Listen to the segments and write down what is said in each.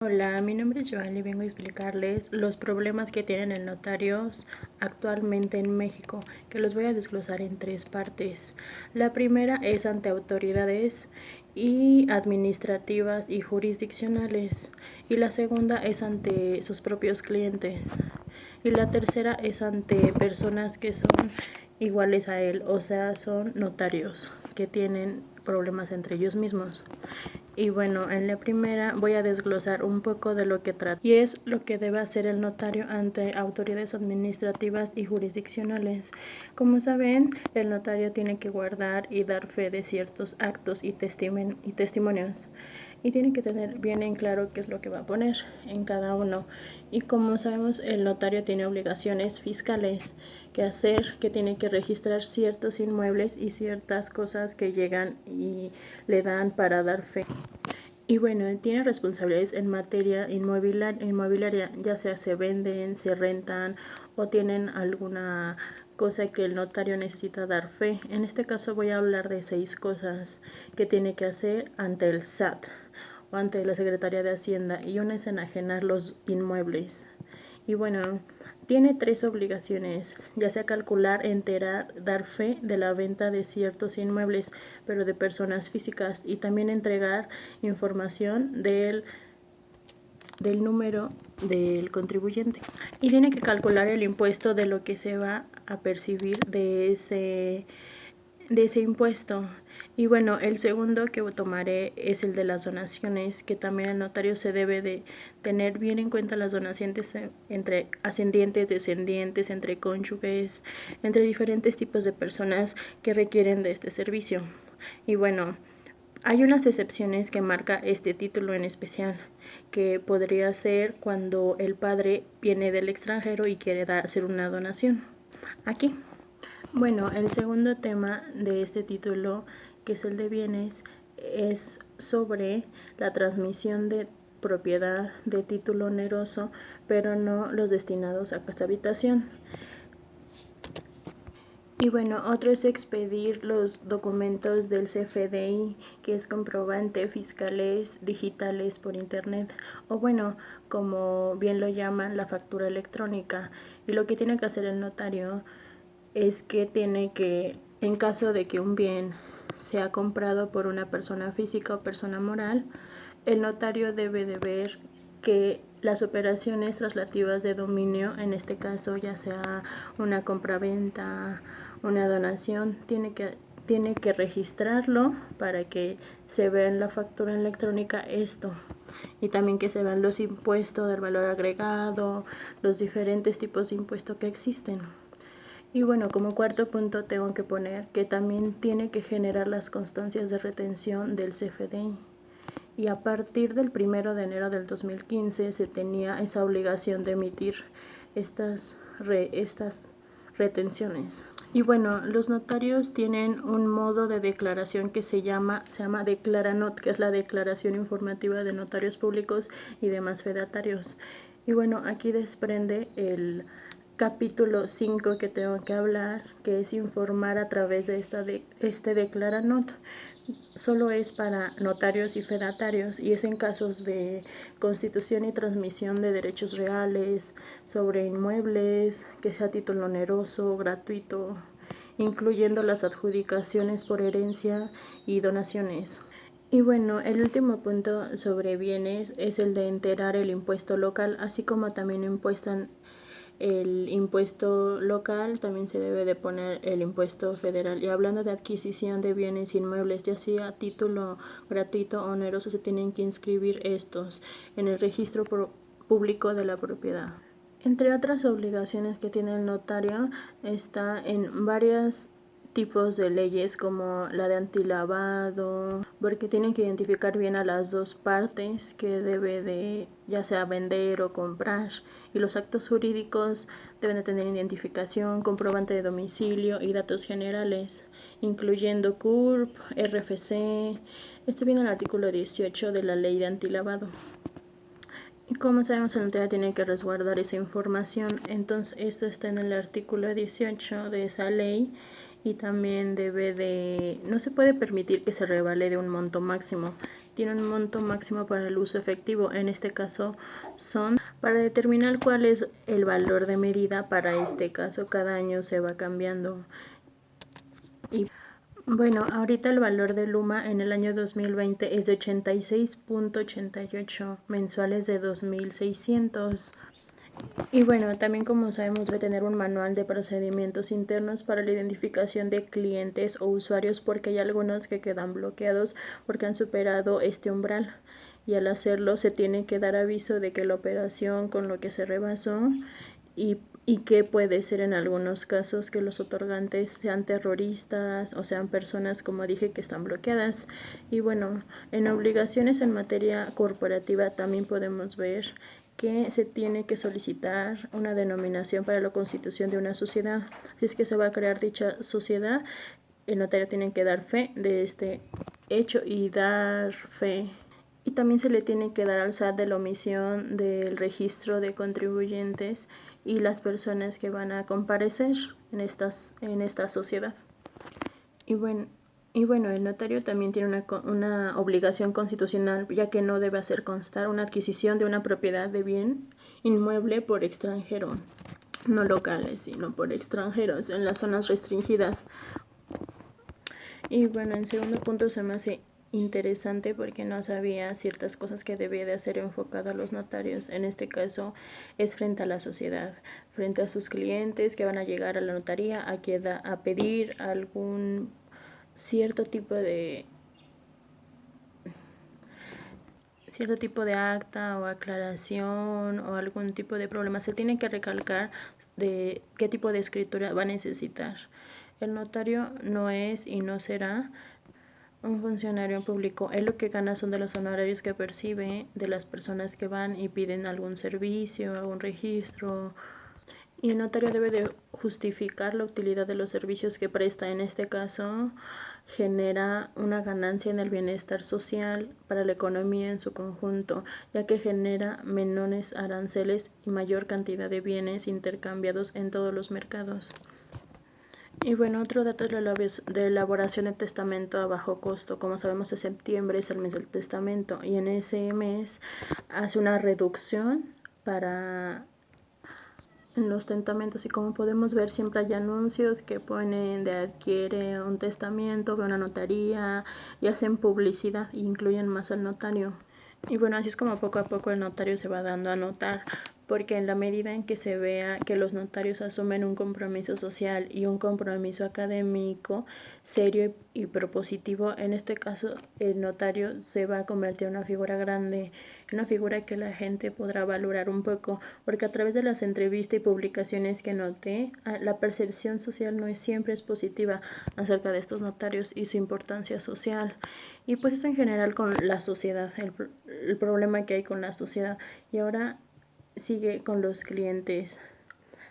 Hola, mi nombre es Joali y vengo a explicarles los problemas que tienen el notarios actualmente en México, que los voy a desglosar en tres partes. La primera es ante autoridades y administrativas y jurisdiccionales, y la segunda es ante sus propios clientes, y la tercera es ante personas que son iguales a él, o sea, son notarios que tienen problemas entre ellos mismos. Y bueno, en la primera voy a desglosar un poco de lo que trata, y es lo que debe hacer el notario ante autoridades administrativas y jurisdiccionales. Como saben, el notario tiene que guardar y dar fe de ciertos actos y testimonios, y tiene que tener bien en claro qué es lo que va a poner en cada uno. Y como sabemos, el notario tiene obligaciones fiscales que hacer, que tiene que registrar ciertos inmuebles y ciertas cosas que llegan y le dan para dar fe. Y bueno, tiene responsabilidades en materia inmobiliaria, ya sea se venden, se rentan o tienen alguna cosa que el notario necesita dar fe. En este caso voy a hablar de 6 cosas que tiene que hacer ante el SAT o ante la Secretaría de Hacienda, y una es enajenar los inmuebles. Y bueno, tiene 3 obligaciones, ya sea calcular, enterar, dar fe de la venta de ciertos inmuebles, pero de personas físicas, y también entregar información del número del contribuyente. Y tiene que calcular el impuesto de lo que se va a percibir de ese impuesto. Y bueno, el segundo que tomaré es el de las donaciones, que también el notario se debe de tener bien en cuenta las donaciones entre ascendientes, descendientes, entre cónyuges, entre diferentes tipos de personas que requieren de este servicio. Y bueno, hay unas excepciones que marca este título en especial, que podría ser cuando el padre viene del extranjero y quiere hacer una donación aquí. Bueno, el segundo tema de este título, que es el de bienes, es sobre la transmisión de propiedad de título oneroso, pero no los destinados a casa habitación. Y bueno, otro es expedir los documentos del CFDI, que es comprobante fiscales digitales por internet, o bueno, como bien lo llaman, la factura electrónica. Y lo que tiene que hacer el notario es que tiene que, en caso de que un bien sea comprado por una persona física o persona moral, el notario debe de ver que las operaciones traslativas de dominio, en este caso ya sea una compraventa, una donación, tiene que registrarlo para que se vea en la factura electrónica esto, y también que se vean los impuestos del valor agregado, los diferentes tipos de impuestos que existen. Y bueno, como cuarto punto tengo que poner que también tiene que generar las constancias de retención del CFDI. Y a partir del 1 de enero del 2015 se tenía esa obligación de emitir estas retenciones. Y bueno, los notarios tienen un modo de declaración que se llama Declaranot, que es la declaración informativa de notarios públicos y demás fedatarios. Y bueno, aquí desprende el capítulo 5 que tengo que hablar, que es informar a través de este Declaranot. Solo es para notarios y fedatarios, y es en casos de constitución y transmisión de derechos reales sobre inmuebles, que sea título oneroso, gratuito, incluyendo las adjudicaciones por herencia y donaciones. Y bueno, el último punto sobre bienes es el de enterar el impuesto local, así como también impuestan el impuesto local, también se debe de poner el impuesto federal. Y hablando de adquisición de bienes inmuebles, ya sea a título gratuito o oneroso, se tienen que inscribir estos en el registro público de la propiedad. Entre otras obligaciones que tiene el notario está en varias tipos de leyes, como la de antilavado, porque tienen que identificar bien a las dos partes que debe de ya sea vender o comprar, y los actos jurídicos deben de tener identificación, comprobante de domicilio y datos generales, incluyendo CURP, RFC. Este viene en el artículo 18 de la ley de antilavado. Y como sabemos, el notario tiene que resguardar esa información. Entonces esto está en el artículo 18 de esa ley, y también no se puede permitir que se revale de un monto máximo. tiene un monto máximo para el uso efectivo. En este caso son para determinar cuál es el valor de medida. Para este caso cada año se va cambiando. Y bueno, ahorita el valor de Luma en el año 2020 es de 86.88 mensuales de 2.600. Y bueno, también como sabemos debe tener un manual de procedimientos internos para la identificación de clientes o usuarios, porque hay algunos que quedan bloqueados porque han superado este umbral, y al hacerlo se tiene que dar aviso de que la operación con lo que se rebasó y que puede ser en algunos casos que los otorgantes sean terroristas o sean personas, como dije, que están bloqueadas. Y bueno, en obligaciones en materia corporativa también podemos ver que se tiene que solicitar una denominación para la constitución de una sociedad. Si es que se va a crear dicha sociedad, el notario tiene que dar fe de este hecho y dar fe. Y también se le tiene que dar al SAT de la omisión del registro de contribuyentes y las personas que van a comparecer en esta sociedad. Y bueno, el notario también tiene una obligación constitucional, ya que no debe hacer constar una adquisición de una propiedad de bien inmueble por extranjero, no locales, sino por extranjeros, en las zonas restringidas. Y bueno, en segundo punto se me hace interesante porque no sabía ciertas cosas que debía de hacer enfocado a los notarios. En este caso es frente a la sociedad, frente a sus clientes que van a llegar a la notaría a pedir algún cierto tipo de acta o aclaración o algún tipo de problema. Se tiene que recalcar de qué tipo de escritura va a necesitar. El notario no es y no será un funcionario público. Él lo que gana son de los honorarios que percibe de las personas que van y piden algún servicio, algún registro. Y el notario debe de justificar la utilidad de los servicios que presta. En este caso, genera una ganancia en el bienestar social para la economía en su conjunto, ya que genera menores aranceles y mayor cantidad de bienes intercambiados en todos los mercados. Y bueno, otro dato es la elaboración de testamento a bajo costo. Como sabemos, en septiembre es el mes del testamento y en ese mes hace una reducción en los testamentos, y como podemos ver siempre hay anuncios que ponen de adquiere un testamento, ve una notaría, y hacen publicidad e incluyen más al notario. Y bueno, así es como poco a poco el notario se va dando a notar, porque en la medida en que se vea que los notarios asumen un compromiso social y un compromiso académico serio y propositivo, en este caso el notario se va a convertir en una figura grande, una figura que la gente podrá valorar un poco, porque a través de las entrevistas y publicaciones que noté, la percepción social no siempre es positiva acerca de estos notarios y su importancia social. Y pues eso en general con la sociedad, el problema que hay con la sociedad. Y ahora sigue con los clientes.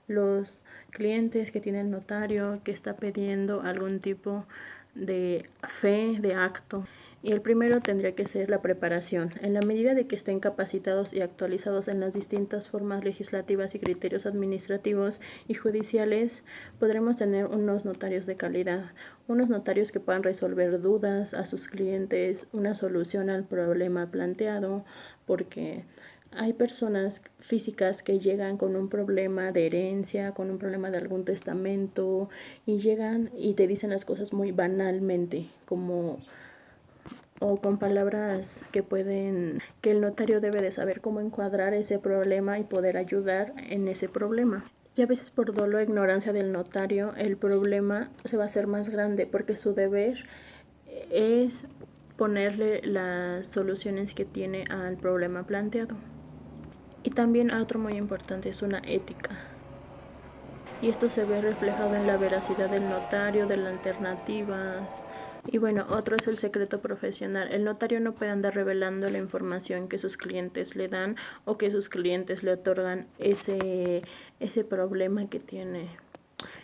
Los clientes que tienen notario, que está pidiendo algún tipo de fe, de acto. Y el primero tendría que ser la preparación. En la medida de que estén capacitados y actualizados en las distintas formas legislativas y criterios administrativos y judiciales, podremos tener unos notarios de calidad, unos notarios que puedan resolver dudas a sus clientes, una solución al problema planteado, porque hay personas físicas que llegan con un problema de herencia, con un problema de algún testamento, y llegan y te dicen las cosas muy banalmente, o con palabras que el notario debe de saber cómo encuadrar ese problema y poder ayudar en ese problema. Y a veces por dolo o ignorancia del notario, el problema se va a hacer más grande, porque su deber es ponerle las soluciones que tiene al problema planteado. Y también otro muy importante es una ética. Y esto se ve reflejado en la veracidad del notario, de las alternativas. Y bueno, otro es el secreto profesional. El notario no puede andar revelando la información que sus clientes le dan o que sus clientes le otorgan ese problema que tiene.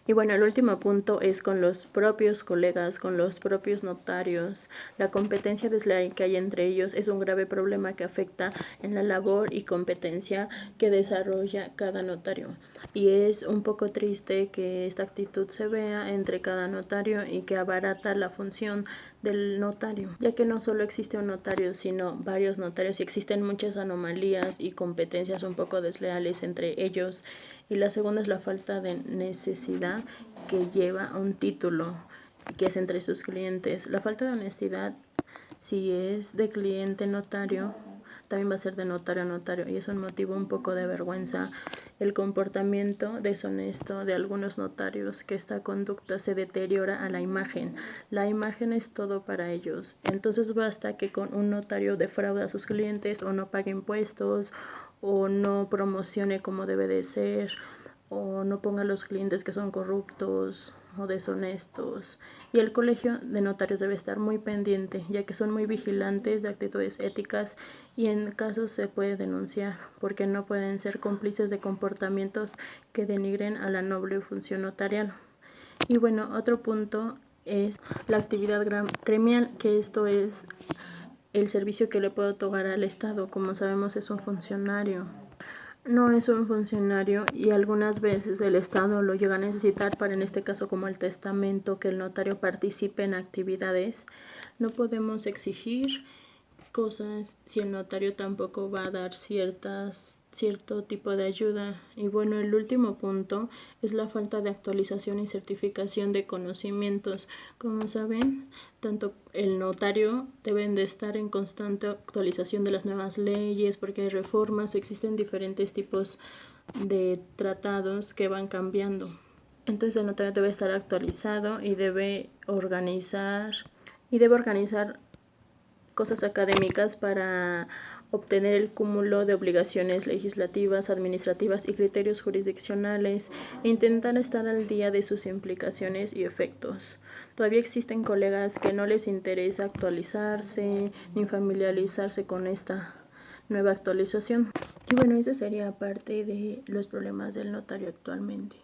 Y bueno, el último punto es con los propios colegas, con los propios notarios. La competencia desleal que hay entre ellos es un grave problema que afecta en la labor y competencia que desarrolla cada notario. Y es un poco triste que esta actitud se vea entre cada notario y que abarata la función del notario, ya que no solo existe un notario, sino varios notarios y existen muchas anomalías y competencias un poco desleales entre ellos. Y la segunda es la falta de necesidad que lleva a un título que es entre sus clientes. La falta de honestidad, si es de cliente notario, también va a ser de notario a notario, y es un motivo un poco de vergüenza el comportamiento deshonesto de algunos notarios, que esta conducta se deteriora a la imagen. La imagen es todo para ellos, entonces basta que con un notario defraude a sus clientes o no pague impuestos o no promocione como debe de ser o no ponga a los clientes que son corruptos o deshonestos. Y el colegio de notarios debe estar muy pendiente, ya que son muy vigilantes de actitudes éticas y en casos se puede denunciar, porque no pueden ser cómplices de comportamientos que denigren a la noble función notarial. Y bueno, otro punto es la actividad gremial, que esto es el servicio que le puede otorgar al Estado. Como sabemos, es un funcionario. No es un funcionario y algunas veces el Estado lo llega a necesitar para, en este caso como el testamento, que el notario participe en actividades. No podemos exigir cosas si el notario tampoco va a dar cierto tipo de ayuda. Y bueno, el último punto es la falta de actualización y certificación de conocimientos. Como saben, tanto el notario deben de estar en constante actualización de las nuevas leyes, porque hay reformas, existen diferentes tipos de tratados que van cambiando. Entonces el notario debe estar actualizado y debe organizar cosas académicas para obtener el cúmulo de obligaciones legislativas, administrativas y criterios jurisdiccionales e intentar estar al día de sus implicaciones y efectos. Todavía existen colegas que no les interesa actualizarse ni familiarizarse con esta nueva actualización. Y bueno, eso sería parte de los problemas del notario actualmente.